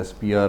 SPR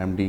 MD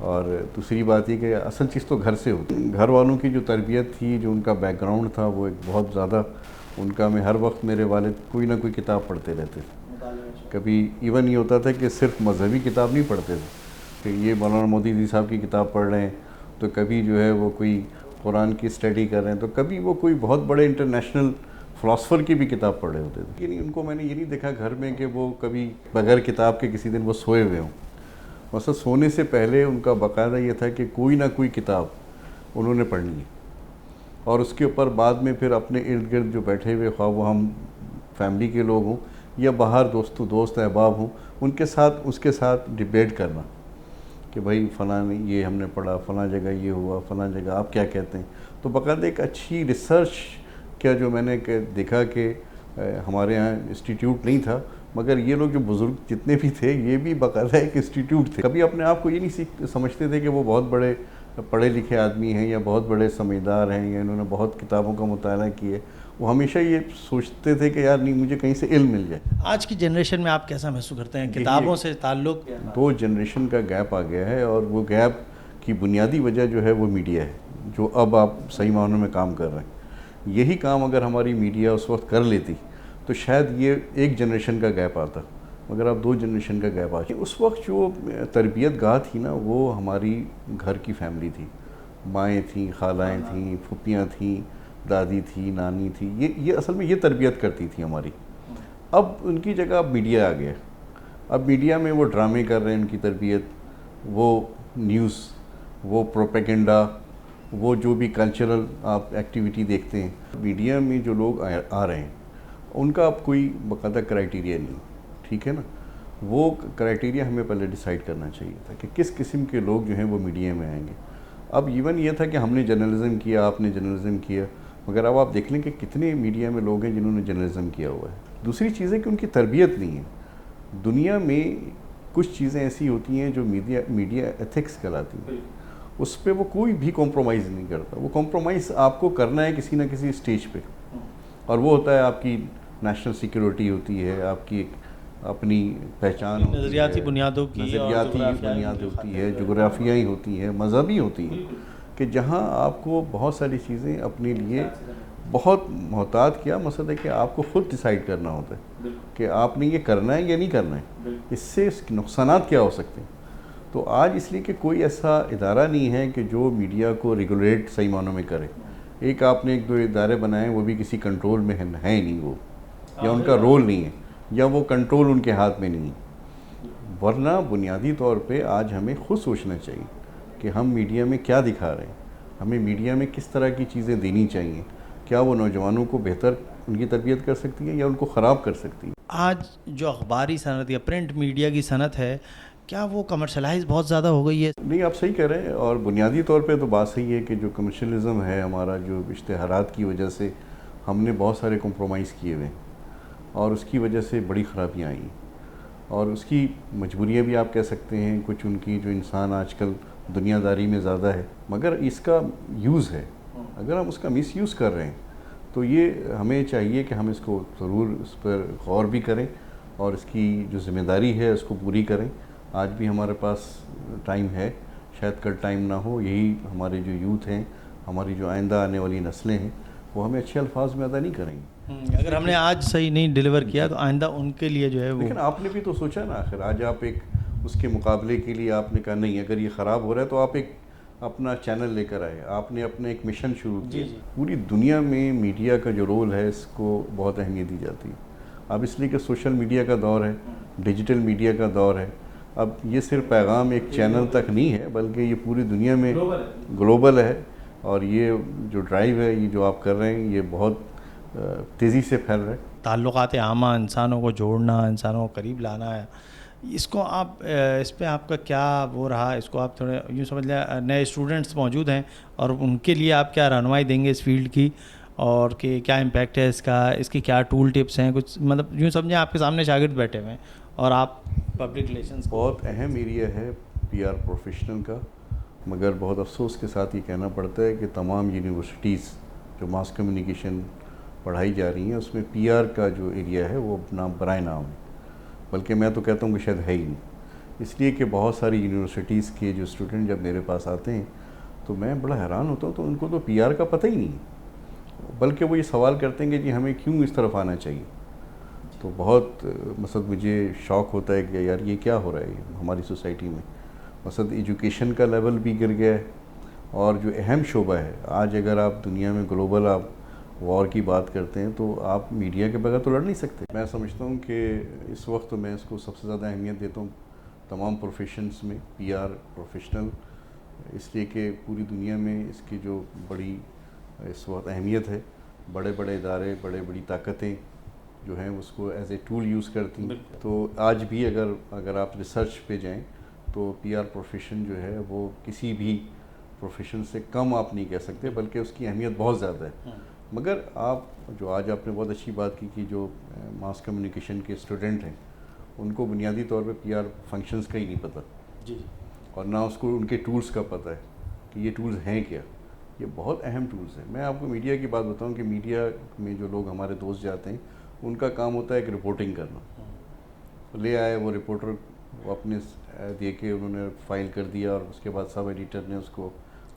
اور دوسری بات یہ کہ اصل چیز تو گھر سے ہوتی ہے. گھر والوں کی جو تربیت تھی, جو ان کا بیک گراؤنڈ تھا, وہ ایک بہت زیادہ ان کا, میں ہر وقت میرے والد کوئی نہ کوئی کتاب پڑھتے رہتے تھے. کبھی ایون یہ ہوتا تھا کہ صرف مذہبی کتاب نہیں پڑھتے تھے کہ یہ مولانا مودودی جی صاحب کی کتاب پڑھ رہے ہیں, تو کبھی جو ہے وہ کوئی قرآن کی اسٹڈی کر رہے ہیں, تو کبھی وہ کوئی بہت بڑے انٹرنیشنل فلاسفر کی بھی کتاب پڑھ رہے ہوتے تھے. یعنی ان کو میں نے یہ نہیں دیکھا گھر میں کہ وہ کبھی بغیر کتاب کے کسی دن وہ سوئے ہوئے ہوں. مثلا سونے سے پہلے ان کا باقاعدہ یہ تھا کہ کوئی نہ کوئی کتاب انہوں نے پڑھنی ہے, اور اس کے اوپر بعد میں پھر اپنے ارد گرد جو بیٹھے ہوئے, خواہ وہ ہم فیملی کے لوگ ہوں یا باہر دوست احباب ہوں, ان کے ساتھ اس کے ساتھ ڈبیٹ کرنا کہ بھائی فلاں یہ ہم نے پڑھا, فلاں جگہ یہ ہوا, فلاں جگہ آپ کیا کہتے ہیں. تو باقاعدہ ایک اچھی ریسرچ کیا جو میں نے دیکھا کہ ہمارے یہاں انسٹیٹیوٹ نہیں تھا, مگر یہ لوگ جو بزرگ جتنے بھی تھے یہ بھی باقاعدہ ایک انسٹیٹیوٹ تھے. کبھی اپنے آپ کو یہ نہیں سمجھتے تھے کہ وہ بہت بڑے پڑھے لکھے آدمی ہیں یا بہت بڑے سمجھدار ہیں یا انہوں نے بہت کتابوں کا مطالعہ کیا. وہ ہمیشہ یہ سوچتے تھے کہ یار نہیں, مجھے کہیں سے علم مل جائے. آج کی جنریشن میں آپ کیسا محسوس کرتے ہیں کتابوں سے تعلق؟ 2 جنریشن کا گیپ آ گیا ہے, اور وہ گیپ کی بنیادی وجہ جو ہے وہ میڈیا ہے, جو اب آپ صحیح معنوں میں کام کر رہے ہیں. یہی کام اگر ہماری میڈیا اس وقت کر لیتی تو شاید یہ 1 جنریشن کا گیپ آتا, مگر اب 2 جنریشن کا گیپ آ گیا. اس وقت جو تربیت گاہ تھی نا, وہ ہماری گھر کی فیملی تھی. مائیں تھیں, خالائیں تھیں, پھوپھیاں تھیں, دادی تھی, نانی تھی. یہ اصل میں یہ تربیت کرتی تھی ہماری. اب ان کی جگہ اب میڈیا آ گیا. اب میڈیا میں وہ ڈرامے کر رہے ہیں, ان کی تربیت, وہ نیوز, وہ پروپیگنڈا, وہ جو بھی کلچرل آپ ایکٹیویٹی دیکھتے ہیں. میڈیا میں جو لوگ آ رہے ہیں ان کا اب کوئی باقاعدہ کرائیٹیریا نہیں, ٹھیک ہے نا. وہ کرائیٹیریا ہمیں پہلے ڈیسائیڈ کرنا چاہیے تھا کہ کس قسم کے لوگ جو ہیں وہ میڈیا میں آئیں گے. اب ایون یہ تھا کہ ہم نے جرنلزم کیا, آپ نے جرنلزم کیا, مگر اب آپ دیکھ لیں کہ کتنے میڈیا میں لوگ ہیں جنہوں نے جرنلزم کیا ہوا ہے. دوسری چیز ہے کہ ان کی تربیت نہیں ہے. دنیا میں کچھ چیزیں ایسی ہوتی ہیں جو میڈیا ایتھکس کہلاتی ہیں, اس پہ وہ کوئی بھی کمپرومائز نہیں کرتا. وہ کمپرومائز آپ کو کرنا ہے کسی نہ کسی اسٹیج پہ, اور وہ ہوتا ہے آپ کی نیشنل سیکیورٹی ہوتی ہے, آپ کی اپنی پہچان, نظریاتی بنیادوں کی, نظریاتی بنیاد ہوتی ہے, جغرافیائی ہوتی ہے, مذہبی ہوتی ہیں, کہ جہاں آپ کو بہت ساری چیزیں اپنے لیے بہت محتاط کیا. مسئلہ ہے کہ آپ کو خود ڈیسائیڈ کرنا ہوتا ہے کہ آپ نے یہ کرنا ہے یا نہیں کرنا ہے, اس سے اس کے نقصانات کیا ہو سکتے ہیں. تو آج اس لیے کہ کوئی ایسا ادارہ نہیں ہے کہ جو میڈیا کو ریگولیٹ صحیح معنوں میں کرے. ایک آپ نے 1-2 ادارے بنائے, وہ بھی کسی کنٹرول میں ہیں نہیں وہ, یا ان کا رول نہیں ہے, یا وہ کنٹرول ان کے ہاتھ میں نہیں ہے. ورنہ بنیادی طور پہ آج ہمیں خود سوچنا چاہیے کہ ہم میڈیا میں کیا دکھا رہے ہیں, ہمیں میڈیا میں کس طرح کی چیزیں دینی چاہیے. کیا وہ نوجوانوں کو بہتر ان کی تربیت کر سکتی ہے یا ان کو خراب کر سکتی ہے. آج جو اخباری صنعت یا پرنٹ میڈیا کی صنعت ہے, کیا وہ کمرشلائز بہت زیادہ ہو گئی ہے؟ نہیں, آپ صحیح کہہ رہے ہیں, اور بنیادی طور پہ تو بات صحیح ہے کہ جو کمرشلزم ہے ہمارا, جو اشتہارات کی وجہ سے ہم نے بہت سارے کمپرومائز کیے ہوئے, اور اس کی وجہ سے بڑی خرابیاں آئیں, اور اس کی مجبوریاں بھی آپ کہہ سکتے ہیں کچھ ان کی, جو انسان آج کل دنیا داری میں زیادہ ہے. مگر اس کا یوز ہے, اگر ہم اس کا مس یوز کر رہے ہیں تو یہ ہمیں چاہیے کہ ہم اس کو ضرور اس پر غور بھی کریں, اور اس کی جو ذمہ داری ہے اس کو پوری کریں. آج بھی ہمارے پاس ٹائم ہے, شاید کل ٹائم نہ ہو. یہی ہمارے جو یوتھ ہیں, ہماری جو آئندہ آنے والی نسلیں ہیں, وہ ہمیں اچھے الفاظ میں ادا نہیں کریں گے. اگر ہم نے آج صحیح نہیں ڈیلیور کیا تو آئندہ ان کے لیے جو ہے وہ. لیکن آپ نے بھی تو سوچا نا, آخر آج آپ ایک اس کے مقابلے کے لیے آپ نے کہا نہیں, اگر یہ خراب ہو رہا ہے تو آپ ایک اپنا چینل لے کر آئے, آپ نے اپنا ایک مشن شروع کیا. پوری دنیا میں میڈیا کا جو رول ہے اس کو بہت اہمیت دی جاتی ہے. اب اس لیے کہ سوشل میڈیا کا دور ہے, ڈیجیٹل میڈیا کا دور ہے. اب یہ صرف پیغام ایک چینل تک نہیں ہے, بلکہ یہ پوری دنیا میں گلوبل ہے, اور یہ جو ڈرائیو ہے, یہ جو آپ کر رہے ہیں, یہ بہت تیزی سے پھیل رہا ہے. تعلقات عامہ, انسانوں کو جوڑنا, انسانوں کو قریب لانا ہے, اس کو آپ اس پہ آپ کا کیا وہ رہا, اس کو آپ تھوڑے یوں سمجھ لیں نئے اسٹوڈنٹس موجود ہیں اور ان کے لیے آپ کیا رہنمائی دیں گے اس فیلڈ کی, اور کہ کیا امپیکٹ ہے اس کا, اس کی کیا ٹول ٹپس ہیں, کچھ مطلب یوں سمجھیں آپ کے سامنے شاگرد بیٹھے ہوئے ہیں اور آپ پبلک ریلیشنس. بہت اہم ایریا ہے پی آر پروفیشنل کا, مگر بہت افسوس کے ساتھ یہ کہنا پڑتا ہے کہ تمام یونیورسٹیز جو ماس کمیونیکیشن پڑھائی جا رہی ہیں اس میں پی آر کا جو ایریا ہے وہ نام برائے نام ہے, بلکہ میں تو کہتا ہوں کہ شاید ہے ہی نہیں. اس لیے کہ بہت ساری یونیورسٹیز کے جو اسٹوڈنٹ جب میرے پاس آتے ہیں تو میں بڑا حیران ہوتا ہوں، تو ان کو تو پی آر کا پتہ ہی نہیں، بلکہ وہ یہ سوال کرتے ہیں کہ جی ہمیں کیوں اس طرف آنا چاہیے. تو بہت مثلا مجھے شوق ہوتا ہے کہ یار یہ کیا ہو رہا ہے ہماری سوسائٹی میں. مثلا ایجوکیشن کا لیول بھی گر گیا ہے، اور جو اہم شعبہ ہے آج، اگر آپ دنیا میں گلوبل آپ وار کی بات کرتے ہیں تو آپ میڈیا کے بغیر تو لڑ نہیں سکتے. میں سمجھتا ہوں کہ اس وقت میں اس کو سب سے زیادہ اہمیت دیتا ہوں تمام پروفیشنز میں، پی آر پروفیشنل، اس لیے کہ پوری دنیا میں اس کی جو بڑی اس وقت اہمیت ہے. بڑے بڑے ادارے، بڑی طاقتیں جو ہیں اس کو ایز اے ٹول یوز کرتی ہیں. تو آج بھی اگر آپ ریسرچ پہ جائیں تو پی آر پروفیشن جو ہے وہ کسی بھی پروفیشن سے کم آپ نہیں کہہ سکتے، بلکہ اس کی اہمیت بہت زیادہ ہے. مگر آج آپ نے بہت اچھی بات کی کہ جو ماس کمیونیکیشن کے اسٹوڈنٹ ہیں ان کو بنیادی طور پہ پی آر فنکشنز کا ہی نہیں پتہ، جی، اور نہ اس کو ان کے ٹولز کا پتہ ہے کہ یہ ٹولز ہیں کیا. یہ بہت اہم ٹولز ہیں. میں آپ کو میڈیا کی بات بتاؤں کہ میڈیا میں جو لوگ ہمارے دوست جاتے ہیں ان کا کام ہوتا ہے ایک رپورٹنگ کرنا. لے آئے وہ رپورٹر، وہ اپنے دے کے انہوں نے فائل کر دیا، اور اس کے بعد سب ایڈیٹر نے اس کو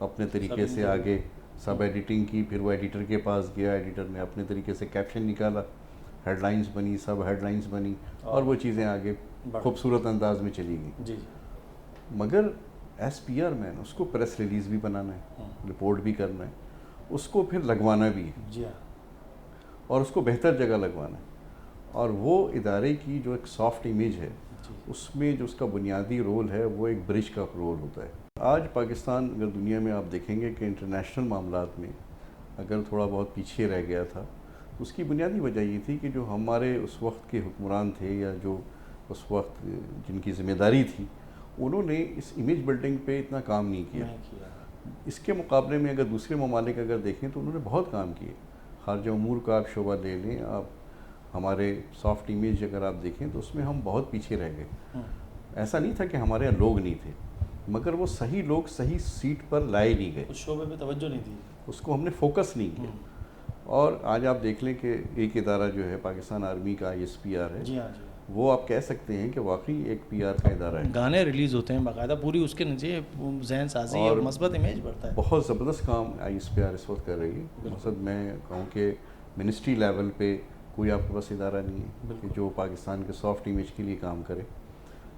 اپنے طریقے سے آگے سب ایڈیٹنگ کی، پھر وہ ایڈیٹر کے پاس گیا، ایڈیٹر نے اپنے طریقے سے کیپشن نکالا، ہیڈ لائنز بنی، سب ہیڈ لائنز بنی، اور وہ چیزیں آگے خوبصورت انداز میں چلی گئیں. جی. مگر ایس پی آر مین اس کو پریس ریلیز بھی بنانا ہے، رپورٹ بھی کرنا ہے، اس کو پھر لگوانا بھی ہے، جی ہاں، اور اس کو بہتر جگہ لگوانا ہے. اور وہ ادارے کی جو ایک سافٹ امیج ہے اس میں جو اس کا بنیادی رول ہے وہ ایک برج کا رول ہوتا ہے. آج پاکستان اگر دنیا میں آپ دیکھیں گے کہ انٹرنیشنل معاملات میں اگر تھوڑا بہت پیچھے رہ گیا تھا، اس کی بنیادی وجہ یہ تھی کہ جو ہمارے اس وقت کے حکمران تھے یا جو اس وقت جن کی ذمہ داری تھی، انہوں نے اس امیج بلڈنگ پہ اتنا کام نہیں کیا. اس کے مقابلے میں اگر دوسرے ممالک اگر دیکھیں تو انہوں نے بہت کام کیے. خارجہ امور کا آپ شعبہ لے لیں، آپ ہمارے سافٹ امیج اگر آپ دیکھیں تو اس میں ہم بہت پیچھے رہ گئے. ایسا نہیں تھا کہ ہمارے یہاں لوگ نہیں تھے، مگر وہ صحیح لوگ صحیح سیٹ پر لائے نہیں گئے، اس شعبے پہ توجہ نہیں تھی، اس کو ہم نے فوکس نہیں کیا. اور آج آپ دیکھ لیں کہ ایک ادارہ جو ہے پاکستان آرمی کا ISPR ہے، جی ہاں جی، وہ آپ کہہ سکتے ہیں کہ واقعی ایک پی آر کا ادارہ ہے. گانے ریلیز ہوتے ہیں باقاعدہ، پوری اس کے نیچے ذہن سازی اور مثبت امیج بڑھتا ہے. بہت زبردست کام ISPR اس وقت کر رہی ہے. مقصد میں کہوں کہ منسٹری لیول پہ کوئی آپ کے پاس ادارہ نہیں ہے کہ جو پاکستان کے سافٹ امیج کے لیے کام کرے.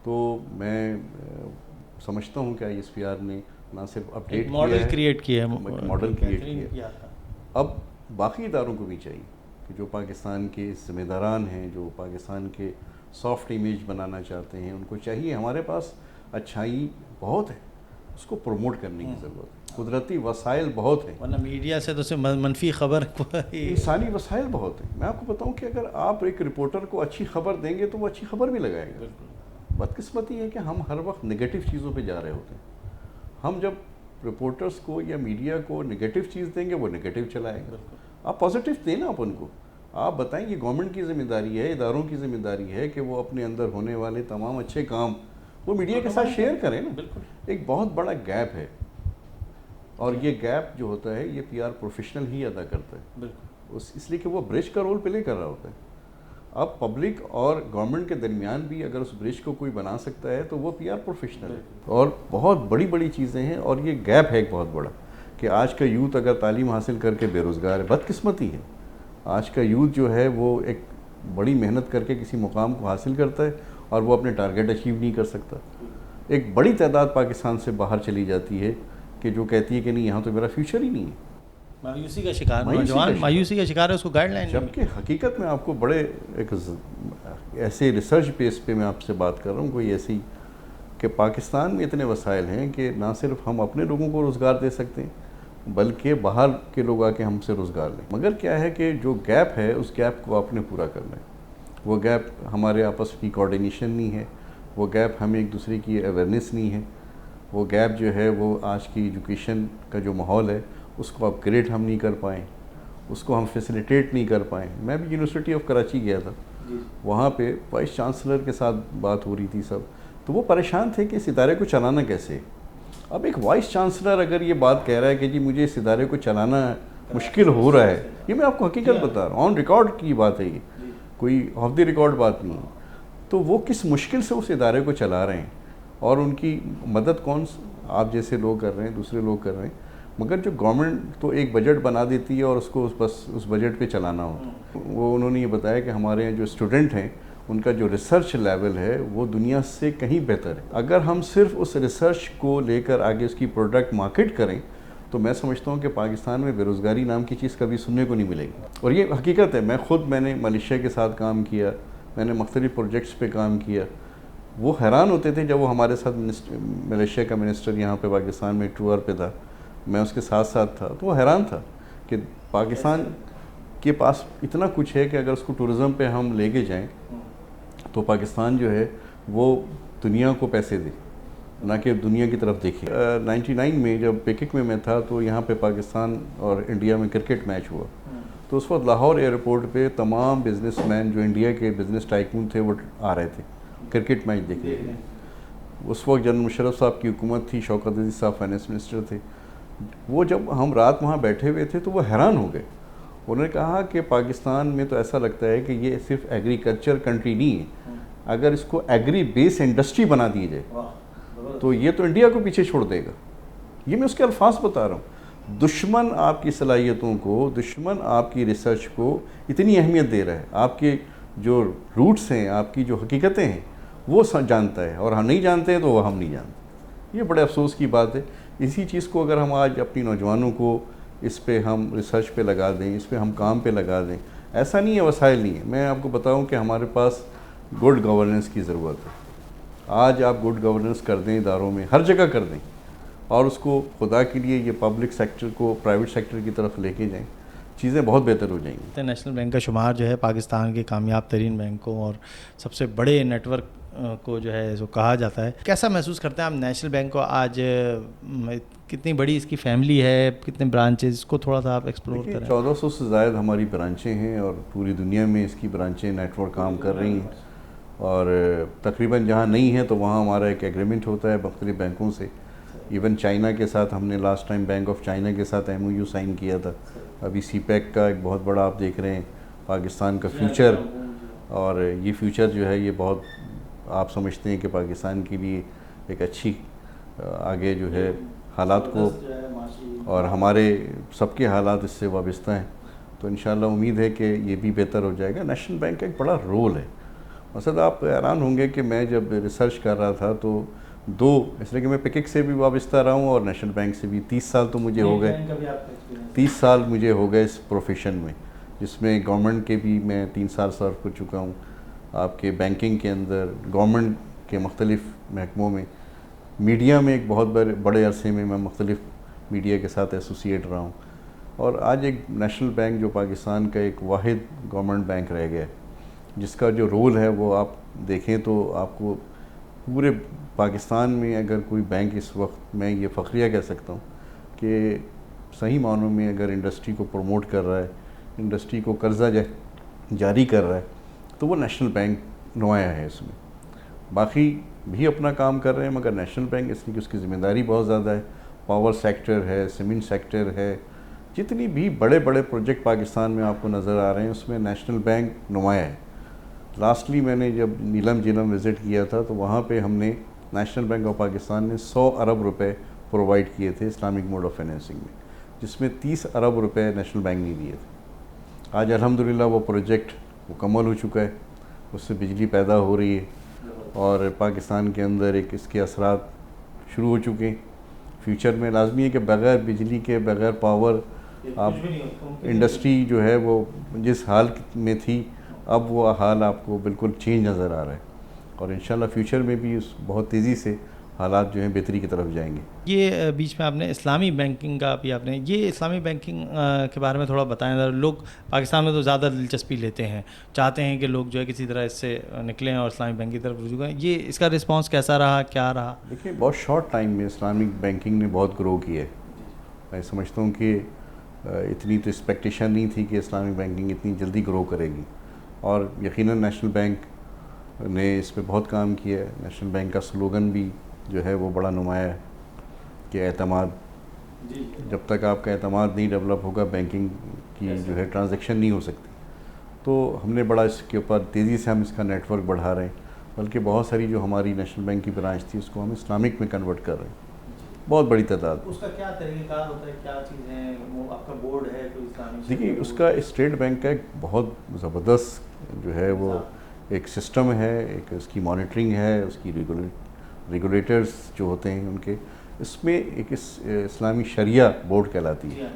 تو میں سمجھتا ہوں کہ ISPR نے نہ صرف اپڈیٹ کیا ہے، ماڈل کریٹ کیا ہے، ماڈل کریٹ کیا ہے. اب باقی اداروں کو بھی چاہیے کہ جو پاکستان کے ذمہ داران ہیں، جو پاکستان کے سافٹ امیج بنانا چاہتے ہیں، ان کو چاہیے. ہمارے پاس اچھائی بہت ہے، اس کو پروموٹ کرنے کی ضرورت ہے. قدرتی وسائل بہت ہیں، ورنہ میڈیا سے تو منفی خبر، انسانی وسائل بہت ہیں. میں آپ کو بتاؤں کہ اگر آپ ایک رپورٹر کو اچھی خبر دیں گے تو وہ اچھی خبر بھی لگائے گا. بدقسمتی ہے کہ ہم ہر وقت نگیٹو چیزوں پہ جا رہے ہوتے ہیں. ہم جب رپورٹرز کو یا میڈیا کو نگیٹو چیز دیں گے وہ نگیٹو چلائے گا. آپ پازیٹیو دیں نا اپن کو، آپ بتائیں یہ گورنمنٹ کی ذمہ داری ہے، اداروں کی ذمہ داری ہے کہ وہ اپنے اندر ہونے والے تمام اچھے کام وہ میڈیا کے ساتھ شیئر کریں نا. ایک بہت بڑا گیپ ہے، اور یہ گیپ جو ہوتا ہے یہ پی آر پروفیشنل ہی ادا کرتا ہے، اس لیے کہ وہ برج کا رول پلے کر رہا ہوتا ہے. اب پبلک اور گورنمنٹ کے درمیان بھی اگر اس برج کو کوئی بنا سکتا ہے تو وہ پی آر پروفیشنل ہے. اور بہت بڑی چیزیں ہیں، اور یہ گیپ ہے ایک بہت بڑا کہ آج کا یوتھ اگر تعلیم حاصل کر کے بے روزگار ہے، بدقسمتی ہے. آج کا یوتھ جو ہے وہ ایک بڑی محنت کر کے کسی مقام کو حاصل کرتا ہے اور وہ اپنے ٹارگیٹ اچیو نہیں کر سکتا. ایک بڑی تعداد پاکستان سے باہر چلی جاتی ہے کہ جو کہتی ہے کہ نہیں یہاں تو میرا فیوچر ہی نہیں ہے. مایوسی کا شکار نوجوان، مایوسی کا شکار ہے، اس کو گائیڈ لائن. جبکہ حقیقت میں آپ کو بڑے ایک ایسے ریسرچ بیس پہ میں آپ سے بات کر رہا ہوں، کوئی ایسی کہ پاکستان میں اتنے وسائل ہیں کہ نہ صرف ہم اپنے لوگوں کو روزگار دے سکتے ہیں بلکہ باہر کے لوگ آ کے ہم سے روزگار لیں. مگر کیا ہے کہ جو گیپ ہے اس گیپ کو آپ نے پورا کرنا ہے. وہ گیپ ہمارے آپس کی کوارڈینیشن نہیں ہے، وہ گیپ ہمیں ایک دوسرے کی اویئرنیس نہیں ہے، وہ گیپ جو ہے وہ آج کی ایجوکیشن کا جو ماحول ہے اس کو اپ گریڈ ہم نہیں کر پائیں، اس کو ہم فیسیلیٹیٹ نہیں کر پائیں. میں بھی یونیورسٹی آف کراچی گیا تھا، وہاں پہ وائس چانسلر کے ساتھ بات ہو رہی تھی سب، تو وہ پریشان تھے کہ اس ادارے کو چلانا کیسے. اب ایک وائس چانسلر اگر یہ بات کہہ رہا ہے کہ جی مجھے اس ادارے کو چلانا مشکل ہو رہا ہے، یہ میں آپ کو حقیقت بتا رہا ہوں، آن ریکارڈ کی بات ہے، یہ کوئی آف دی ریکارڈ بات نہیں ہے. تو وہ کس مشکل سے اس ادارے کو چلا رہے ہیں اور ان کی مدد کون آپ جیسے لوگ کر رہے ہیں، دوسرے لوگ کر رہے ہیں، مگر جو گورنمنٹ تو ایک بجٹ بنا دیتی ہے اور اس کو بس اس بجٹ پہ چلانا ہوتا ہے۔ وہ انہوں نے یہ بتایا کہ ہمارے یہاں جو اسٹوڈنٹ ہیں ان کا جو ریسرچ لیول ہے وہ دنیا سے کہیں بہتر ہے۔ اگر ہم صرف اس ریسرچ کو لے کر آگے اس کی پروڈکٹ مارکیٹ کریں تو میں سمجھتا ہوں کہ پاکستان میں بے روزگاری نام کی چیز کبھی سننے کو نہیں ملے گی، اور یہ حقیقت ہے۔ میں نے ملیشیا کے ساتھ کام کیا، میں نے مختلف پروجیکٹس پہ کام کیا، وہ حیران ہوتے تھے جب وہ ہمارے ساتھ ملیشیا کا منسٹر یہاں پہ پاکستان میں ٹور پہ تھا، میں اس کے ساتھ ساتھ تھا، تو وہ حیران تھا کہ پاکستان کے پاس اتنا کچھ ہے کہ اگر اس کو ٹورزم پہ ہم لے کے جائیں تو پاکستان جو ہے وہ دنیا کو پیسے دے، نہ کہ دنیا کی طرف دیکھے۔ 99 میں جب پیکک میں تھا تو یہاں پہ پاکستان اور انڈیا میں کرکٹ میچ ہوا، تو اس وقت لاہور ایئرپورٹ پہ تمام بزنس مین جو انڈیا کے بزنس ٹائکون تھے وہ آ رہے تھے کرکٹ میچ دیکھنے۔ اس وقت جنرل مشرف صاحب کی حکومت تھی، شوکت عزیز صاحب فائنانس منسٹر تھے۔ وہ جب ہم رات وہاں بیٹھے ہوئے تھے تو وہ حیران ہو گئے، انہوں نے کہا کہ پاکستان میں تو ایسا لگتا ہے کہ یہ صرف ایگریکلچر کنٹری نہیں ہے، اگر اس کو ایگری بیس انڈسٹری بنا دی جائے تو یہ تو انڈیا کو پیچھے چھوڑ دے گا۔ یہ میں اس کے الفاظ بتا رہا ہوں، دشمن آپ کی صلاحیتوں کو، دشمن آپ کی ریسرچ کو اتنی اہمیت دے رہا ہے، آپ کے جو روٹس ہیں، آپ کی جو حقیقتیں ہیں وہ جانتا ہے، اور ہم نہیں جانتے ہیں تو وہ ہم نہیں جانتے۔ یہ بڑے افسوس کی بات ہے۔ اسی چیز کو اگر ہم آج اپنی نوجوانوں کو اس پہ ہم ریسرچ پہ لگا دیں، اس پہ ہم کام پہ لگا دیں، ایسا نہیں ہے وسائل نہیں ہے۔ میں آپ کو بتاؤں کہ ہمارے پاس گڈ گورننس کی ضرورت ہے۔ آج آپ گڈ گورننس کر دیں اداروں میں، ہر جگہ کر دیں، اور اس کو خدا کے لیے یہ پبلک سیکٹر کو پرائیویٹ سیکٹر کی طرف لے کے جائیں، چیزیں بہت بہتر ہو جائیں گی۔ نیشنل بینک کا شمار جو ہے پاکستان کے کامیاب ترین بینکوں اور سب سے بڑے نیٹ ورک کو جو ہے جو کہا جاتا ہے، کیسا محسوس کرتے ہیں آپ نیشنل بینک کو آج؟ کتنی بڑی اس کی فیملی ہے، کتنے برانچز، اس کو تھوڑا سا آپ ایکسپلور کریں۔ 1400 سے زائد ہماری برانچیں ہیں، اور پوری دنیا میں اس کی برانچیں نیٹ ورک کام کر رہی ہیں، اور تقریباً جہاں نہیں ہے تو وہاں ہمارا ایک ایگریمنٹ ہوتا ہے مختلف بینکوں سے۔ ایون چائنا کے ساتھ ہم نے last time bank of China کے ساتھ ایم او یو سائن کیا تھا۔ ابھی سی پیک کا ایک بہت بڑا آپ دیکھ رہے ہیں پاکستان کا فیوچر، اور یہ فیوچر جو ہے یہ بہت آپ سمجھتے ہیں کہ پاکستان کے لیے ایک اچھی آگے جو ہے حالات کو، اور ہمارے سب کے حالات اس سے وابستہ ہیں، تو انشاءاللہ امید ہے کہ یہ بھی بہتر ہو جائے گا۔ نیشنل بینک کا ایک بڑا رول ہے۔ مثلا آپ حیران ہوں گے کہ میں جب ریسرچ کر رہا تھا تو اس لیے کہ میں پکک سے بھی وابستہ رہا ہوں اور نیشنل بینک سے بھی 30 سال تو مجھے ہو گئے، 30 سال مجھے ہو گئے اس پروفیشن میں، جس میں گورنمنٹ کے بھی میں 3 سال سرو کر چکا ہوں، آپ کے بینکنگ کے اندر، گورنمنٹ کے مختلف محکموں میں، میڈیا میں ایک بہت بڑے عرصے میں مختلف میڈیا کے ساتھ ایسوسیٹ رہا ہوں، اور آج ایک نیشنل بینک جو پاکستان کا ایک واحد گورنمنٹ بینک رہ گیا ہے، جس کا جو رول ہے وہ آپ دیکھیں تو آپ کو پورے پاکستان میں اگر کوئی بینک اس وقت، میں یہ فخریہ کہہ سکتا ہوں کہ صحیح معنوں میں اگر انڈسٹری کو پروموٹ کر رہا ہے، انڈسٹری کو قرضہ جاری کر رہا ہے، تو وہ نیشنل بینک نمایاں ہے اس میں۔ باقی بھی اپنا کام کر رہے ہیں، مگر نیشنل بینک اس لیے کہ اس کی ذمہ داری بہت زیادہ ہے، پاور سیکٹر ہے، سیمنٹ سیکٹر ہے، جتنی بھی بڑے بڑے پروجیکٹ پاکستان میں آپ کو نظر آ رہے ہیں اس میں نیشنل بینک نمایاں ہے۔ لاسٹلی میں نے جب نیلم جیلم وزٹ کیا تھا تو وہاں پہ ہم نے نیشنل بینک آف پاکستان نے 100 ارب روپے پرووائڈ کیے تھے اسلامک موڈ آف فائنینسنگ میں، جس میں 30 ارب روپے نیشنل بینک نے دیے تھے۔ آج الحمدللہ وہ پروجیکٹ مکمل ہو چکا ہے، اس سے بجلی پیدا ہو رہی ہے، اور پاکستان کے اندر ایک اس کے اثرات شروع ہو چکے ہیں۔ فیوچر میں لازمی ہے کہ بغیر بجلی کے، بغیر پاور، آپ انڈسٹری جو ہے وہ جس حال میں تھی اب وہ حال آپ کو بالکل چینج نظر آ رہا ہے، اور انشاءاللہ فیوچر میں بھی اس بہت تیزی سے حالات جو ہیں بہتری کی طرف جائیں گے۔ یہ بیچ میں آپ نے اسلامی بینکنگ کا بھی آپ نے، یہ اسلامی بینکنگ کے بارے میں تھوڑا بتائیں ذرا۔ لوگ پاکستان میں تو زیادہ دلچسپی لیتے ہیں، چاہتے ہیں کہ لوگ جو ہے کسی طرح اس سے نکلیں اور اسلامی بینک کی طرف رجوع کریں، یہ اس کا رسپانس کیسا رہا، کیا رہا؟ دیکھیں بہت شارٹ ٹائم میں اسلامک بینکنگ نے بہت گرو کیا ہے۔ میں سمجھتا ہوں کہ اتنی تو ایکسپیکٹیشن نہیں تھی کہ اسلامک بینکنگ اتنی جلدی گرو کرے گی، اور یقیناً نیشنل بینک نے اس پہ بہت کام کیا ہے۔ نیشنل بینک کا سلوگن بھی جو ہے وہ بڑا نمایاں ہے کہ اعتماد، جب تک آپ کا اعتماد نہیں ڈیولپ ہوگا بینکنگ کی جو ہے ٹرانزیکشن نہیں ہو سکتی۔ تو ہم نے بڑا اس کے اوپر تیزی سے ہم اس کا نیٹ ورک بڑھا رہے ہیں، بلکہ بہت ساری جو ہماری نیشنل بینک کی برانچ تھی اس کو ہم اسلامک میں کنورٹ کر رہے ہیں، بہت بڑی تعداد۔ اس کا کیا طریقہ کار ہوتا ہے، کیا چیزیں، وہ آپ کا بورڈ ہے کوئی اسلامی؟ دیکھیے اس کا اسٹیٹ بینک کا ایک بہت زبردست جو ہے وہ ایک سسٹم ہے، ایک اس کی مانیٹرنگ ہے، اس کی ریگولیٹرز جو ہوتے ہیں ان کے، اس میں ایک اسلامی شریعہ بورڈ کہلاتی ہے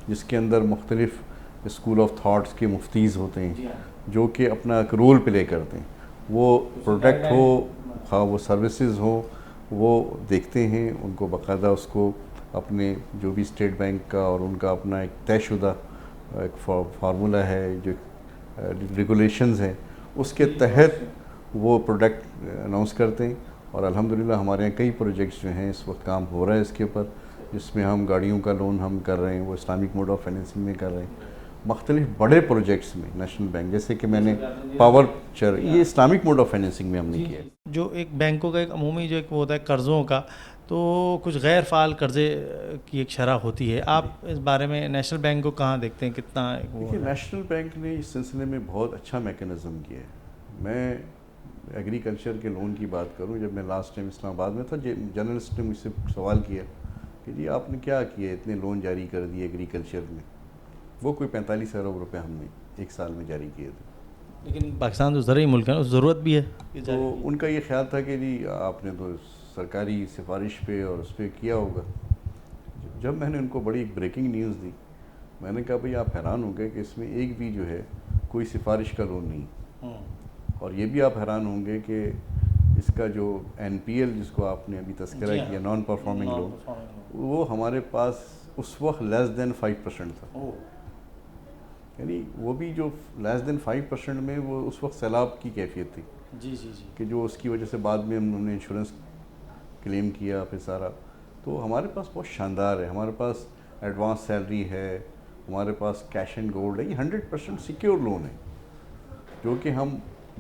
جس کے اندر مختلف اسکول آف تھاٹس کے مفتیز ہوتے ہیں جو کہ اپنا ایک رول پلے کرتے ہیں، وہ پروڈکٹ ہو خواہ وہ سروسز ہو وہ دیکھتے ہیں، ان کو باقاعدہ اس کو اپنے جو بھی اسٹیٹ بینک کا اور ان کا اپنا ایک طے شدہ ایک فارمولہ ہے، جو ریگولیشنز ہیں اس کے تحت وہ پروڈکٹ اناؤنس کرتے ہیں۔ اور الحمدللہ ہمارے یہاں کئی پروجیکٹس جو ہیں اس وقت کام ہو رہا ہے اس کے اوپر، جس میں ہم گاڑیوں کا لون ہم کر رہے ہیں، وہ اسلامک موڈ آف فائنینسنگ میں کر رہے ہیں، مختلف بڑے پروجیکٹس میں نیشنل بینک، جیسے کہ میں نے پاور یہ اسلامک موڈ آف فائنینسنگ میں ہم نے کیا ہے۔ جو ایک بینکوں کا ایک عمومی جو ایک وہ ہوتا ہے قرضوں کا، تو کچھ غیر فعال قرضے کی ایک شرح ہوتی ہے، آپ اس بارے میں نیشنل بینک کو کہاں دیکھتے ہیں، کتنا وہ؟ دیکھیے نیشنل بینک نے اس سلسلے میں بہت اچھا میکینزم کیا ہے۔ میں ایگریکلچر کے لون کی بات کروں، جب میں لاسٹ ٹائم اسلام آباد میں تھا، جرنلسٹ نے مجھ سے سوال کیا کہ جی آپ نے کیا کیا، اتنے لون جاری کر دیے ایگریکلچر میں، وہ کوئی 45 ارب روپے ہم نے ایک سال میں جاری کیے تھے۔ لیکن پاکستان تو زرعی ملک ہے، اس ضرورت بھی ہے، تو ان کا یہ خیال تھا کہ جی آپ نے تو سرکاری سفارش پہ اور اس پہ کیا ہوگا۔ جب میں نے ان کو بڑی ایک بریکنگ نیوز دی، میں نے کہا بھئی آپ حیران ہوں گے کہ اس میں ایک بھی جو ہے کوئی سفارش کا لون نہیں، اور یہ بھی آپ حیران ہوں گے کہ اس کا جو این پی ایل جس کو آپ نے ابھی تذکرہ کیا، نان پرفارمنگ لون، وہ ہمارے پاس اس وقت لیس دین 5% تھا، یعنی وہ بھی جو لیس دین 5% میں وہ اس وقت سیلاب کی کیفیت تھی، کہ جو اس کی وجہ سے بعد میں ہم نے انشورنس کلیم کیا پھر سارا۔ تو ہمارے پاس بہت شاندار ہے، ہمارے پاس ایڈوانس سیلری ہے، ہمارے پاس کیش اینڈ گولڈ ہے، یہ 100% سیکیور لون ہے، جو کہ ہم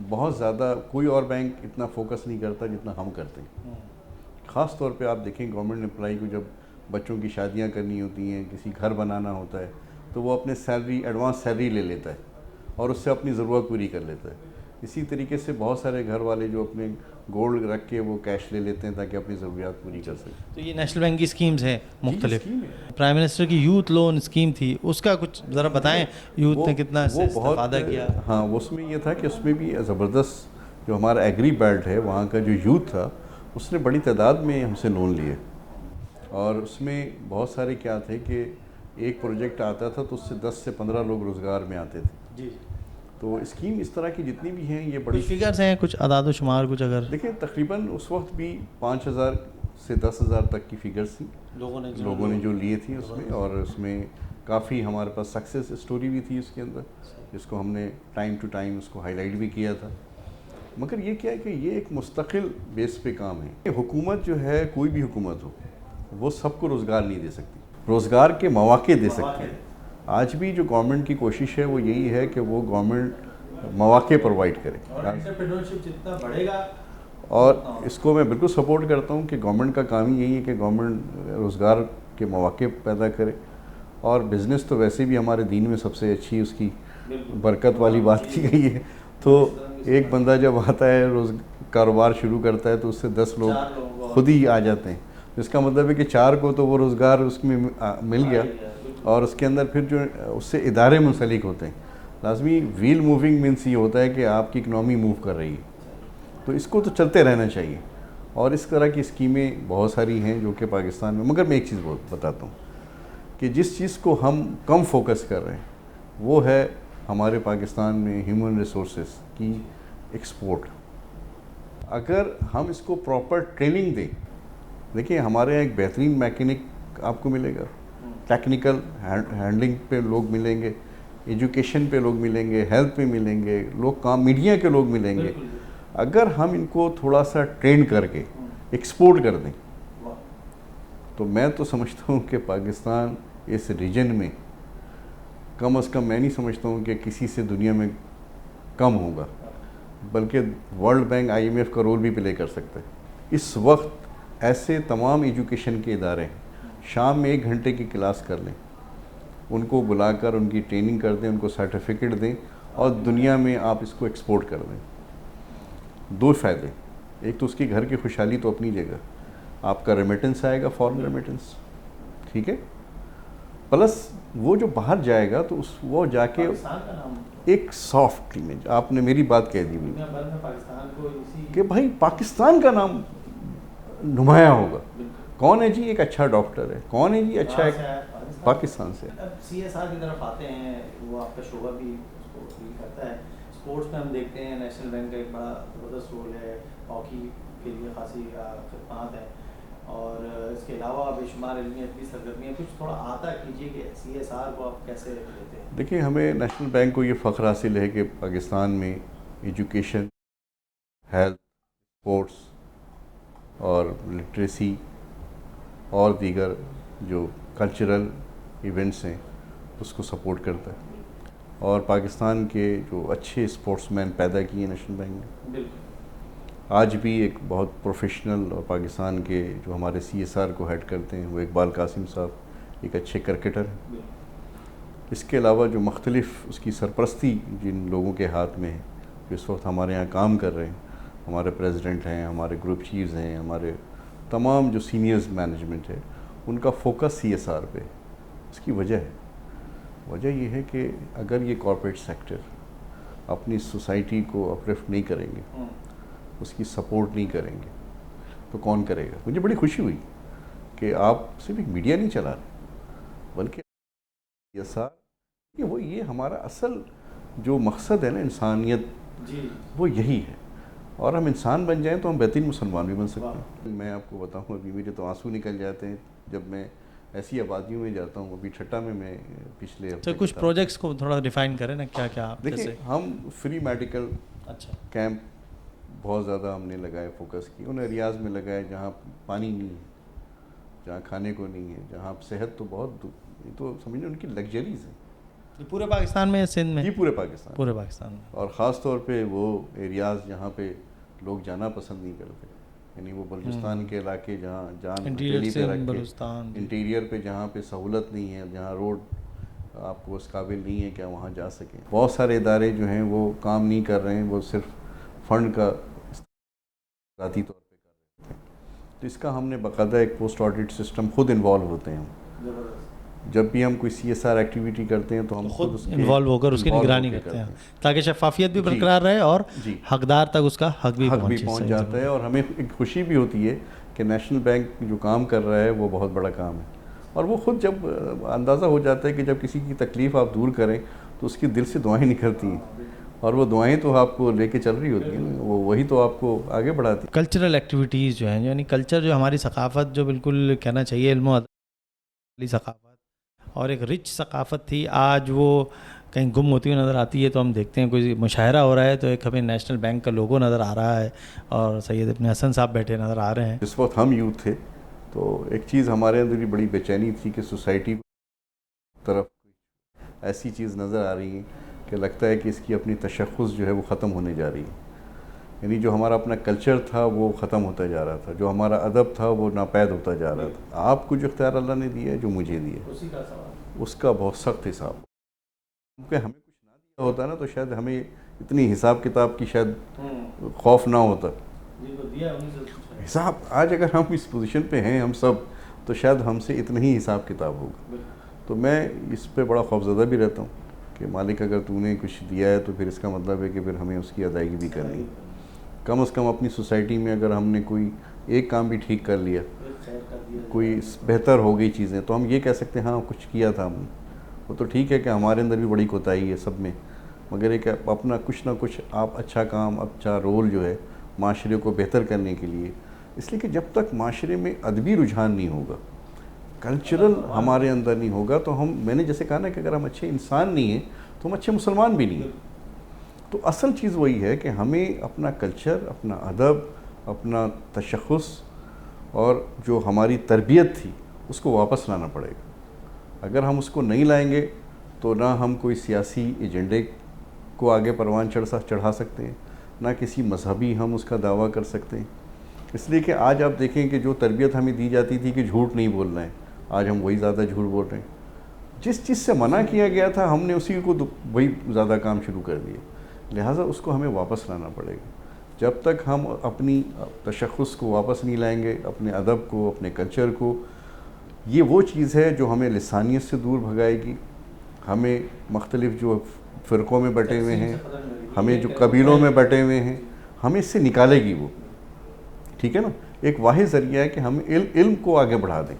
بہت زیادہ کوئی اور بینک اتنا فوکس نہیں کرتا جتنا ہم کرتے ہیں۔ خاص طور پہ آپ دیکھیں گورنمنٹ امپلائی کو جب بچوں کی شادیاں کرنی ہوتی ہیں، کسی گھر بنانا ہوتا ہے، تو وہ اپنے سیلری ایڈوانس سیلری لے لیتا ہے اور اس سے اپنی ضرورت پوری کر لیتا ہے۔ اسی طریقے سے بہت سارے گھر والے جو اپنے گولڈ رکھ کے وہ کیش لے لیتے ہیں تاکہ اپنی ضروریات پوری کر سکیں۔ تو یہ نیشنل بینک کی اسکیمز ہیں مختلف۔ پرائم منسٹر کی یوتھ لون اسکیم تھی، اس کا کچھ ذرا بتائیں، یوتھ نے کتنا اس سے استفادہ کیا؟ ہاں، اس میں یہ تھا کہ اس میں بھی زبردست جو ہمارا ایگری بیلٹ ہے وہاں کا جو یوتھ تھا اس نے بڑی تعداد میں ہم سے لون لیے، اور اس میں بہت سارے کیا تھے کہ ایک پروجیکٹ آتا تھا تو اس سے 10 سے 15 لوگ روزگار میں آتے تھے۔ جی، تو اسکیم اس طرح کی جتنی بھی ہیں یہ بڑی فگرز ہیں، کچھ اعداد و شمار کچھ اگر دیکھیں، تقریباً اس وقت بھی 5,000 سے 10,000 تک کی فگرز تھیں لوگوں نے جو لیے تھی اس میں، اور اس میں کافی ہمارے پاس سکسیس اسٹوری بھی تھی اس کے اندر، جس کو ہم نے ٹائم ٹو ٹائم اس کو ہائی لائٹ بھی کیا تھا۔ مگر یہ کیا ہے کہ یہ ایک مستقل بیس پہ کام ہے۔ حکومت جو ہے، کوئی بھی حکومت ہو، وہ سب کو روزگار نہیں دے سکتی، روزگار کے مواقع دے سکتی ہے۔ آج بھی جو گورنمنٹ کی کوشش ہے وہ یہی ہے کہ وہ گورنمنٹ مواقع پرووائڈ کرے، جتنا بڑھے گا، اور اس کو میں بالکل سپورٹ کرتا ہوں کہ گورنمنٹ کا کام ہی یہی ہے کہ گورنمنٹ روزگار کے مواقع پیدا کرے، اور بزنس تو ویسے بھی ہمارے دین میں سب سے اچھی اس کی برکت والی بات کی گئی ہے۔ تو ایک بندہ جب آتا ہے کاروبار شروع کرتا ہے تو اس سے 10 لوگ خود ہی آ جاتے ہیں، اس کا مطلب ہے کہ 4 کو تو وہ روزگار اس میں مل گیا، اور اس کے اندر پھر جو اس سے ادارے منسلک ہوتے ہیں۔ لازمی ویل موونگ مینس یہ ہوتا ہے کہ آپ کی اکنامی موو کر رہی ہے، تو اس کو تو چلتے رہنا چاہیے، اور اس طرح کی اسکیمیں بہت ساری ہیں جو کہ پاکستان میں۔ مگر میں ایک چیز بتاتا ہوں کہ جس چیز کو ہم کم فوکس کر رہے ہیں وہ ہے ہمارے پاکستان میں ہیومن ریسورسز کی ایکسپورٹ۔ اگر ہم اس کو پراپر ٹریننگ دیں، دیکھیں ہمارے یہاں ایک بہترین میکینک آپ کو ملے گا، ٹیکنیکل ہینڈلنگ پہ لوگ ملیں گے، ایجوکیشن پہ لوگ ملیں گے، ہیلتھ پہ ملیں گے لوگ، کام میڈیا کے لوگ ملیں گے۔ اگر ہم ان کو تھوڑا سا ٹرین کر کے ایکسپورٹ کر دیں تو میں تو سمجھتا ہوں کہ پاکستان اس ریجن میں کم از کم، میں نہیں سمجھتا ہوں کہ کسی سے دنیا میں کم ہوگا، بلکہ world bank I M F کا رول بھی پلے کر سکتا ہے۔ اس وقت ایسے تمام ایجوکیشن کے ادارے ہیں، شام میں 1 گھنٹے کی کلاس کر لیں، ان کو بلا کر ان کی ٹریننگ کر دیں، ان کو سرٹیفکیٹ دیں، اور دنیا میں آپ اس کو ایکسپورٹ کر دیں۔ دو فائدے. ایک تو اس کی گھر کی خوشحالی تو اپنی جگہ, آپ کا ریمیٹنس آئے گا, فارن ریمیٹنس, ٹھیک ہے, پلس وہ جو باہر جائے گا تو وہ جا کے ایک سافٹ امیج, آپ نے میری بات کہہ دی کہ بھائی پاکستان کا نام نمایاں ہوگا. کون ہے جی ایک اچھا ڈاکٹر ہے, کون ہے جی اچھا ایک پاکستان سے. اب سی ایس آر کی طرف آتے ہیں, وہ آپ کا شعبہ بھی اس کو ڈیل کرتا ہے. اسپورٹس میں ہم دیکھتے ہیں نیشنل بینک کا ایک بڑا زبردست رول ہے, ہاکی کے لیے خاصی خدمات ہیں, اور اس کے علاوہ بے شمار علمیت کی سرگرمیاں. کچھ تھوڑا آتا کیجیے کہ سی ایس آر کو آپ کیسے لیتے ہیں. دیکھیں, ہمیں نیشنل بینک کو یہ فخر حاصل ہے کہ پاکستان میں ایجوکیشن, ہیلتھ, اسپورٹس اور لٹریسی اور دیگر جو کلچرل ایونٹس ہیں اس کو سپورٹ کرتا ہے, اور پاکستان کے جو اچھے اسپورٹس مین پیدا کیے نیشنل بینک نے. آج بھی ایک بہت پروفیشنل, اور پاکستان کے جو ہمارے سی ایس آر کو ہیڈ کرتے ہیں وہ اقبال قاسم صاحب ایک اچھے کرکٹر ہیں. اس کے علاوہ جو مختلف اس کی سرپرستی جن لوگوں کے ہاتھ میں ہے جو اس وقت ہمارے یہاں کام کر رہے ہیں, ہمارے پریزیڈنٹ ہیں, ہمارے گروپ چیفز ہیں, ہمارے تمام جو سینئرز مینجمنٹ ہے, ان کا فوکس سی ایس آر پہ. اس کی وجہ یہ ہے کہ اگر یہ کارپوریٹ سیکٹر اپنی سوسائٹی کو اپلفٹ نہیں کریں گے, اس کی سپورٹ نہیں کریں گے, تو کون کرے گا. مجھے بڑی خوشی ہوئی کہ آپ صرف ایک میڈیا نہیں چلا رہے, بلکہ سی ایس آر کہ وہ یہ ہمارا اصل جو مقصد ہے نا انسانیت, وہ یہی ہے. اور ہم انسان بن جائیں تو ہم بہترین مسلمان بھی بن سکتے ہیں. میں آپ کو بتاؤں, ابھی مجھے تو آنسو نکل جاتے ہیں جب میں ایسی آبادیوں میں جاتا ہوں. ابھی چھٹا میں پچھلے ہفتے کچھ پروجیکٹس کو تھوڑا ڈیفائن کریں نا, کیا کیا. دیکھیں, ہم فری میڈیکل اچھا کیمپ بہت زیادہ ہم نے لگائے, فوکس کی ان ایریاز میں لگائے جہاں پانی نہیں ہے, جہاں کھانے کو نہیں ہے, جہاں صحت تو بہت, یہ تو سمجھیں ان کی لگژریز ہیں. یہ پورے پاکستان میں, سندھ میں, یہ پورے پاکستان میں, اور خاص طور پہ وہ ایریاز جہاں پہ لوگ جانا پسند نہیں کرتے, یعنی وہ بلوچستان کے علاقے جہاں جان ہتھیلی پہ رکھ کے, انٹیریئر پہ جہاں پہ سہولت نہیں ہے, جہاں روڈ آپ کو اس قابل نہیں ہے کہ وہاں جا سکیں. بہت سارے ادارے جو ہیں وہ کام نہیں کر رہے ہیں, وہ صرف فنڈ کا ذاتی طور پہ کر رہے ہیں. تو اس کا ہم نے باقاعدہ ایک پوسٹ آڈٹ سسٹم خود انوالو ہوتے ہیں. جب بھی ہم کوئی سی ایس آر ایکٹیویٹی کرتے ہیں تو ہم خود انوالو ہو کر اس کی نگرانی کرتے ہیں تاکہ شفافیت بھی برقرار رہے اور حقدار تک اس کا حق بھی پہنچ جاتا ہے. اور ہمیں ایک خوشی بھی ہوتی ہے کہ نیشنل بینک جو کام کر رہا ہے وہ بہت بڑا کام ہے, اور وہ خود جب اندازہ ہو جاتا ہے کہ جب کسی کی تکلیف آپ دور کریں تو اس کی دل سے دعائیں نکلتی ہیں, اور وہ دعائیں تو آپ کو لے کے چل رہی ہوتی ہیں, وہی تو آپ کو آگے بڑھاتی ہیں. کلچرل ایکٹیویٹیز جو ہیں, یعنی کلچر جو ہماری ثقافت, جو بالکل کہنا چاہیے علم و ادب ثقافت اور ایک رچ ثقافت تھی, آج وہ کہیں گم ہوتی ہوئی نظر آتی ہے. تو ہم دیکھتے ہیں کوئی مشاعرہ ہو رہا ہے تو ایک ہمیں نیشنل بینک کا لوگو نظر آ رہا ہے اور سید ابن حسن صاحب بیٹھے نظر آ رہے ہیں. اس وقت ہم یوتھ تھے تو ایک چیز ہمارے اندر بھی بڑی بے چینی تھی کہ سوسائٹی طرف ایسی چیز نظر آ رہی ہے کہ لگتا ہے کہ اس کی اپنی تشخص جو ہے وہ ختم ہونے جا رہی ہے. یعنی جو ہمارا اپنا کلچر تھا وہ ختم ہوتا جا رہا تھا, جو ہمارا ادب تھا وہ ناپید ہوتا جا رہا تھا. آپ کو جو اختیار اللہ نے دیا ہے, جو مجھے دیا, اس کا بہت سخت حساب, کیونکہ ہمیں کچھ نہ دیا ہوتا نا تو شاید ہمیں اتنی حساب کتاب کی شاید خوف نہ ہوتا. حساب آج اگر ہم اس پوزیشن پہ ہیں ہم سب, تو شاید ہم سے اتنا ہی حساب کتاب ہوگا. تو میں اس پہ بڑا خوفزدہ بھی رہتا ہوں کہ مالک اگر تو نے کچھ دیا ہے تو پھر اس کا مطلب ہے کہ پھر ہمیں اس کی ادائیگی بھی کرنی ہے. کم از کم اپنی سوسائٹی میں اگر ہم نے کوئی ایک کام بھی ٹھیک کر لیا, کوئی بہتر ہو گئی چیزیں, تو ہم یہ کہہ سکتے ہیں ہاں کچھ کیا تھا ہم نے. وہ تو ٹھیک ہے کہ ہمارے اندر بھی بڑی کوتاہی ہے سب میں, مگر ایک اپنا کچھ نہ کچھ آپ اچھا کام, اچھا رول جو ہے معاشرے کو بہتر کرنے کے لیے, اس لیے کہ جب تک معاشرے میں ادبی رجحان نہیں ہوگا, کلچرل ہمارے اندر نہیں ہوگا, تو میں نے جیسے کہا نا کہ اگر ہم اچھے انسان نہیں ہیں تو ہم اچھے مسلمان بھی نہیں ہیں. تو اصل چیز وہی ہے کہ ہمیں اپنا کلچر, اپنا ادب, اپنا تشخص اور جو ہماری تربیت تھی اس کو واپس لانا پڑے گا. اگر ہم اس کو نہیں لائیں گے تو نہ ہم کوئی سیاسی ایجنڈے کو آگے پروان چڑھا سکتے ہیں, نہ کسی مذہبی ہم اس کا دعویٰ کر سکتے ہیں. اس لیے کہ آج آپ دیکھیں کہ جو تربیت ہمیں دی جاتی تھی کہ جھوٹ نہیں بولنا ہے, آج ہم وہی زیادہ جھوٹ بول رہے ہیں. جس چیز سے منع کیا گیا تھا ہم نے اسی کو وہی زیادہ کام شروع کر دیے. لہٰذا اس کو ہمیں واپس لانا پڑے گا. جب تک ہم اپنی تشخص کو واپس نہیں لائیں گے، اپنے ادب کو، اپنے کلچر کو، یہ وہ چیز ہے جو ہمیں لسانیت سے دور بھگائے گی، ہمیں مختلف جو فرقوں میں بٹے ہوئے ہیں، ہمیں جو قبیلوں میں بٹے ہوئے ہیں، ہمیں اس سے نکالے گی وہ، ٹھیک ہے نا. ایک واحد ذریعہ ہے کہ ہم علم کو آگے بڑھا دیں.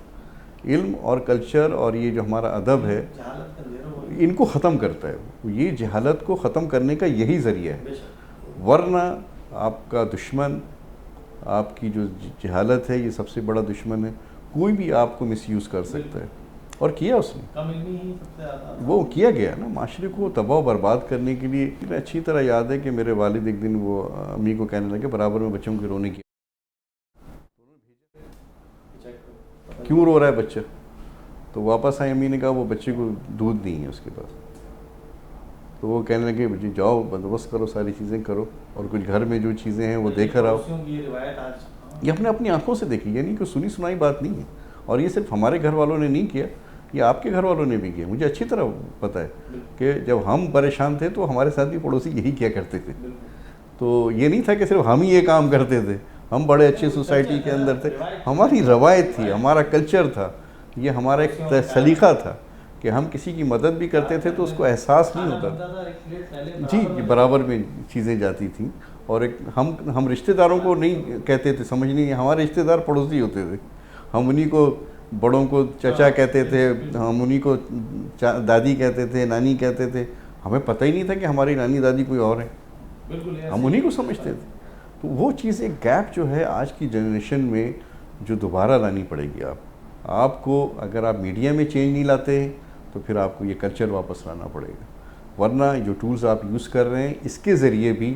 علم اور کلچر اور یہ جو ہمارا ادب ہے ان کو ختم کرتا ہے. یہ جہالت کو ختم کرنے کا یہی ذریعہ ہے، ورنہ آپ کا دشمن، آپ کی جو جہالت ہے یہ سب سے بڑا دشمن ہے. کوئی بھی آپ کو مس یوز کر سکتا ہے، اور کیا اس نے، وہ کیا گیا نا معاشرے کو تباہ و برباد کرنے کے لیے. مجھے اچھی طرح یاد ہے کہ میرے والد ایک دن وہ امی کو کہنے لگے برابر میں بچوں کے رونے کی، کیوں رو رہا ہے بچہ؟ تو واپس آئی، امی نے کہا وہ بچے کو دودھ نہیں ہے اس کے پاس. تو وہ کہنے لگے جی جاؤ بندوبست کرو، ساری چیزیں کرو، اور کچھ گھر میں جو چیزیں ہیں وہ دیکھ کر آؤ. یہ ہم نے اپنی آنکھوں سے دیکھی، یہ نہیں کہ سنی سنائی بات نہیں ہے. اور یہ صرف ہمارے گھر والوں نے نہیں کیا، یہ آپ کے گھر والوں نے بھی کیا. مجھے اچھی طرح پتہ ہے کہ جب ہم پریشان تھے تو ہمارے ساتھ بھی پڑوسی یہی کیا کرتے تھے. تو یہ نہیں تھا کہ صرف ہم ہی یہ کام کرتے تھے، ہم بڑے اچھے سوسائٹی کے اندر تھے. ہماری روایت تھی، ہمارا کلچر تھا، یہ ہمارا ایک سلیقہ تھا کہ ہم کسی کی مدد بھی کرتے تھے تو اس کو احساس نہیں ہوتا. جی برابر میں چیزیں جاتی تھیں. اور ایک ہم رشتہ داروں کو نہیں کہتے تھے، سمجھ نہیں، ہمارے رشتہ دار پڑوسی ہوتے تھے. ہم انہی کو، بڑوں کو چچا کہتے تھے، ہم انہی کو دادی کہتے تھے، نانی کہتے تھے. ہمیں پتہ ہی نہیں تھا کہ ہماری نانی دادی کوئی اور ہیں، ہم انہی کو سمجھتے تھے. تو وہ چیز ایک گیپ جو ہے آج کی جنریشن میں جو دوبارہ لانی پڑے گی. آپ کو اگر آپ میڈیا میں چینج نہیں لاتے تو پھر آپ کو یہ کلچر واپس لانا پڑے گا. ورنہ جو ٹولز آپ یوز کر رہے ہیں اس کے ذریعے بھی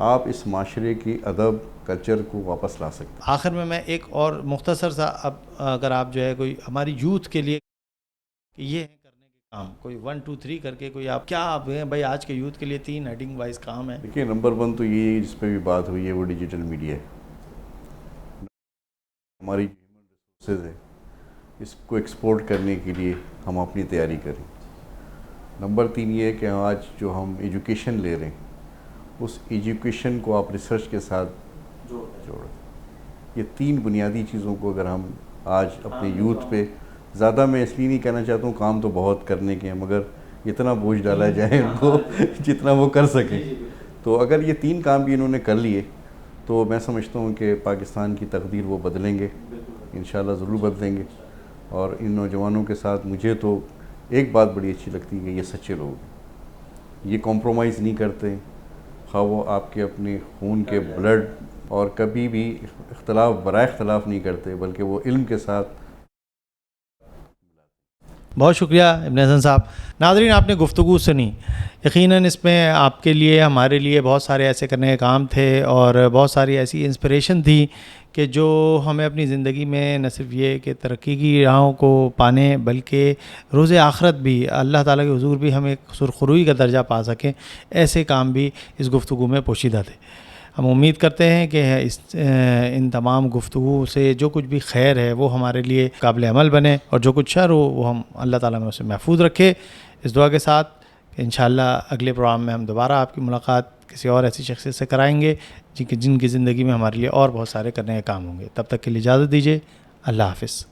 آپ اس معاشرے کی ادب کلچر کو واپس لا سکتے ہیں. آخر میں ایک اور مختصر سا، اب اگر آپ جو ہے کوئی ہماری یوتھ کے لیے کہ یہ کرنے کے کام کوئی 1 2 3 کر کے کوئی آپ کیا آپ ہیں بھائی آج کے یوتھ کے لیے 3 ہیڈنگ وائز کام ہے. دیکھیے نمبر 1 تو یہ جس پہ بھی بات ہوئی ہے وہ ڈیجیٹل میڈیا ہے. ہماری ہیومن ریسورسز ہے، اس کو ایکسپورٹ کرنے کے لیے ہم اپنی تیاری کریں. نمبر 3 یہ ہے کہ آج جو ہم ایجوکیشن لے رہے ہیں اس ایجوکیشن کو آپ ریسرچ کے ساتھ جوڑیں. یہ 3 بنیادی چیزوں کو اگر ہم آج اپنے یوتھ پہ، زیادہ میں اس لیے نہیں کہنا چاہتا ہوں، کام تو بہت کرنے کے ہیں، مگر اتنا بوجھ ڈالا جائے ان کو جتنا وہ کر سکیں. تو اگر یہ 3 کام بھی انہوں نے کر لیے تو میں سمجھتا ہوں کہ پاکستان کی تقدیر وہ بدلیں گے، انشاءاللہ ضرور بدلیں گے. اور ان نوجوانوں کے ساتھ مجھے تو ایک بات بڑی اچھی لگتی ہے کہ یہ سچے لوگ ہیں، یہ کمپرومائز نہیں کرتے، خواہ وہ آپ کے اپنے خون کے بلڈ، اور کبھی بھی اختلاف برائے اختلاف نہیں کرتے، بلکہ وہ علم کے ساتھ. بہت شکریہ ابن حسن صاحب. ناظرین آپ نے گفتگو سنی، یقیناً اس میں آپ کے لیے ہمارے لیے بہت سارے ایسے کرنے کے کام تھے اور بہت ساری ایسی انسپریشن تھی کہ جو ہمیں اپنی زندگی میں نہ صرف یہ کہ ترقی کی راہوں کو پانے بلکہ روز آخرت بھی اللہ تعالیٰ کے حضور بھی ہم ایک سرخروئی کا درجہ پا سکیں، ایسے کام بھی اس گفتگو میں پوشیدہ تھے. ہم امید کرتے ہیں کہ ان تمام گفتگو سے جو کچھ بھی خیر ہے وہ ہمارے لیے قابل عمل بنے، اور جو کچھ شر ہو وہ ہم اللہ تعالیٰ میں اسے محفوظ رکھے. اس دعا کے ساتھ کہ انشاءاللہ اگلے پروگرام میں ہم دوبارہ آپ کی ملاقات کسی اور ایسی شخصیت سے کرائیں گے جن کی زندگی میں ہمارے لیے اور بہت سارے کرنے کے کام ہوں گے. تب تک کے لیے اجازت دیجیے. اللہ حافظ.